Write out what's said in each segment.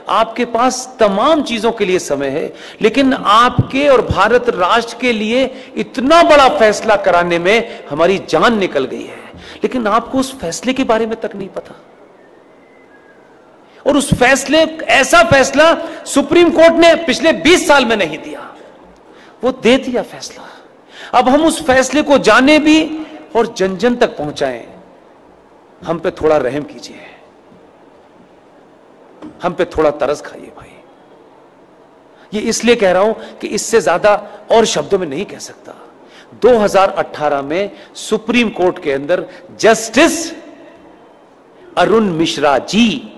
आपके पास तमाम चीजों के लिए समय है, लेकिन आपके और भारत राष्ट्र के लिए इतना बड़ा फैसला कराने में हमारी जान निकल गई है, लेकिन आपको उस फैसले के बारे में तक नहीं पता। और उस फैसले, ऐसा फैसला सुप्रीम कोर्ट ने पिछले 20 साल में नहीं दिया, वो दे दिया फैसला। अब हम उस फैसले को जाने भी और जन जन तक पहुंचाएं। हम पे थोड़ा रहम कीजिए, हम पे थोड़ा तरस खाइए भाई। ये इसलिए कह रहा हूं कि इससे ज्यादा और शब्दों में नहीं कह सकता। 2018 में सुप्रीम कोर्ट के अंदर जस्टिस अरुण मिश्रा जी,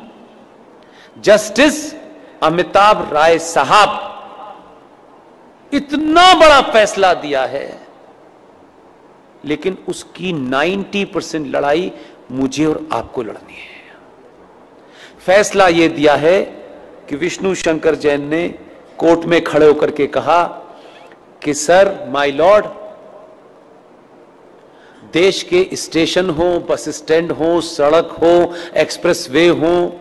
जस्टिस अमिताभ राय साहब इतना बड़ा फैसला दिया है, लेकिन उसकी 90% लड़ाई मुझे और आपको लड़नी है। फैसला यह दिया है कि विष्णु शंकर जैन ने कोर्ट में खड़े होकर के कहा कि सर, माय लॉर्ड, देश के स्टेशन हो, बस स्टैंड हो, सड़क हो, एक्सप्रेसवे हो,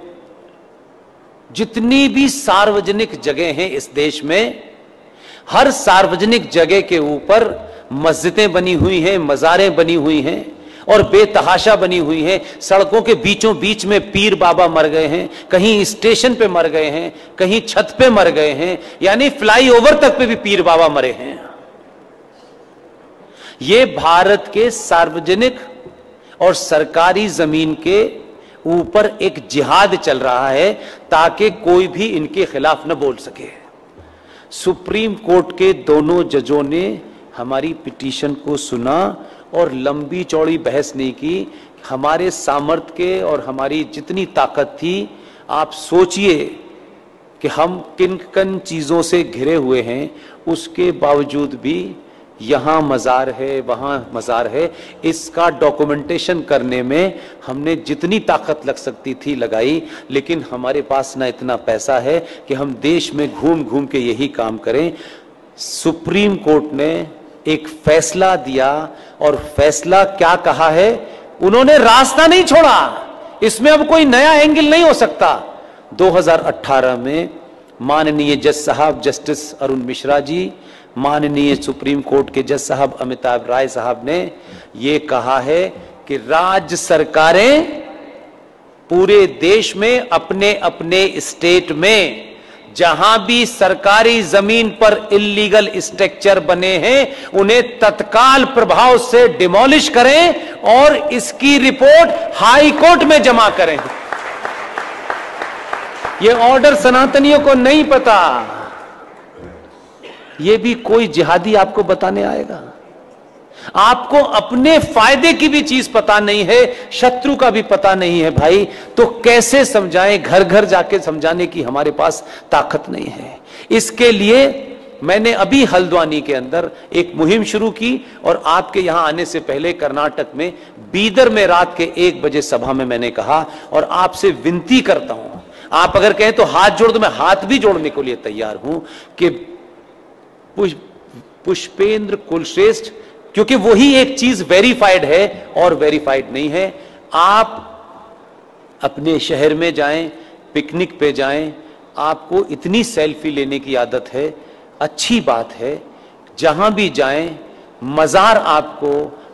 जितनी भी सार्वजनिक जगह हैं इस देश में, हर सार्वजनिक जगह के ऊपर मस्जिदें बनी हुई हैं, मज़ारें बनी हुई हैं और बेतहाशा बनी हुई हैं। सड़कों के बीचों बीच में पीर बाबा मर गए हैं, कहीं स्टेशन पे मर गए हैं, कहीं छत पे मर गए हैं, यानी फ्लाईओवर तक पे भी पीर बाबा मरे हैं। ये भारत के सार्वजनिक और सरकारी जमीन के ऊपर एक जिहाद चल रहा है ताकि कोई भी इनके खिलाफ न बोल सके। सुप्रीम कोर्ट के दोनों जजों ने हमारी पिटीशन को सुना और लंबी चौड़ी बहस नहीं की। हमारे सामर्थ्य के और हमारी जितनी ताकत थी, आप सोचिए कि हम किन किन चीजों से घिरे हुए हैं, उसके बावजूद भी यहां मजार है, वहां मजार है, इसका डॉक्यूमेंटेशन करने में हमने जितनी ताकत लग सकती थी लगाई, लेकिन हमारे पास ना इतना पैसा है कि हम देश में घूम घूम के यही काम करें। सुप्रीम कोर्ट ने एक फैसला दिया और फैसला क्या कहा है, उन्होंने रास्ता नहीं छोड़ा, इसमें अब कोई नया एंगल नहीं हो सकता। 2018 में माननीय जज साहब जस्टिस अरुण मिश्रा जी, माननीय सुप्रीम कोर्ट के जज साहब अमिताभ राय साहब ने ये कहा है कि राज्य सरकारें पूरे देश में अपने अपने स्टेट में जहां भी सरकारी जमीन पर इल्लीगल स्ट्रक्चर बने हैं, उन्हें तत्काल प्रभाव से डिमोलिश करें और इसकी रिपोर्ट हाई कोर्ट में जमा करें। यह ऑर्डर सनातनियों को नहीं पता, यह भी कोई जिहादी आपको बताने आएगा। आपको अपने फायदे की भी चीज पता नहीं है, शत्रु का भी पता नहीं है भाई, तो कैसे समझाएं? घर घर जाके समझाने की हमारे पास ताकत नहीं है। इसके लिए मैंने अभी हल्द्वानी के अंदर एक मुहिम शुरू की और आपके यहां आने से पहले कर्नाटक में बीदर में रात के 1 बजे सभा में मैंने कहा, और आपसे विनती करता हूं, आप अगर कहें तो हाथ जोड़ दो, मैं हाथ भी जोड़ने के लिए तैयार हूं कि पुष्पेंद्र कुलश्रेष्ठ, क्योंकि वही एक चीज वेरीफाइड है और वेरीफाइड नहीं है। आप अपने शहर में जाएं, पिकनिक पे जाएं, आपको इतनी सेल्फी लेने की आदत है, अच्छी बात है। जहां भी जाएं, मजार आपको,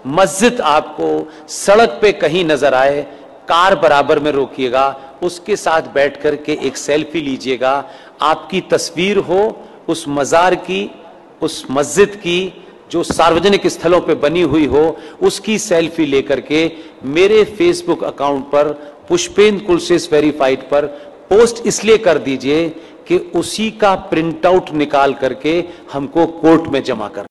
मस्जिद आपको सड़क पे कहीं नजर आए, कार बराबर में रोकिएगा, उसके साथ बैठ करके एक सेल्फी लीजिएगा। आपकी तस्वीर हो उस मजार की, उस मस्जिद की जो सार्वजनिक स्थलों पे बनी हुई हो, उसकी सेल्फी लेकर के मेरे फेसबुक अकाउंट पर पुष्पेंद्र कुलश्रेष्ठ वेरीफाइड पर पोस्ट इसलिए कर दीजिए कि उसी का प्रिंट आउट निकाल करके हमको कोर्ट में जमा कर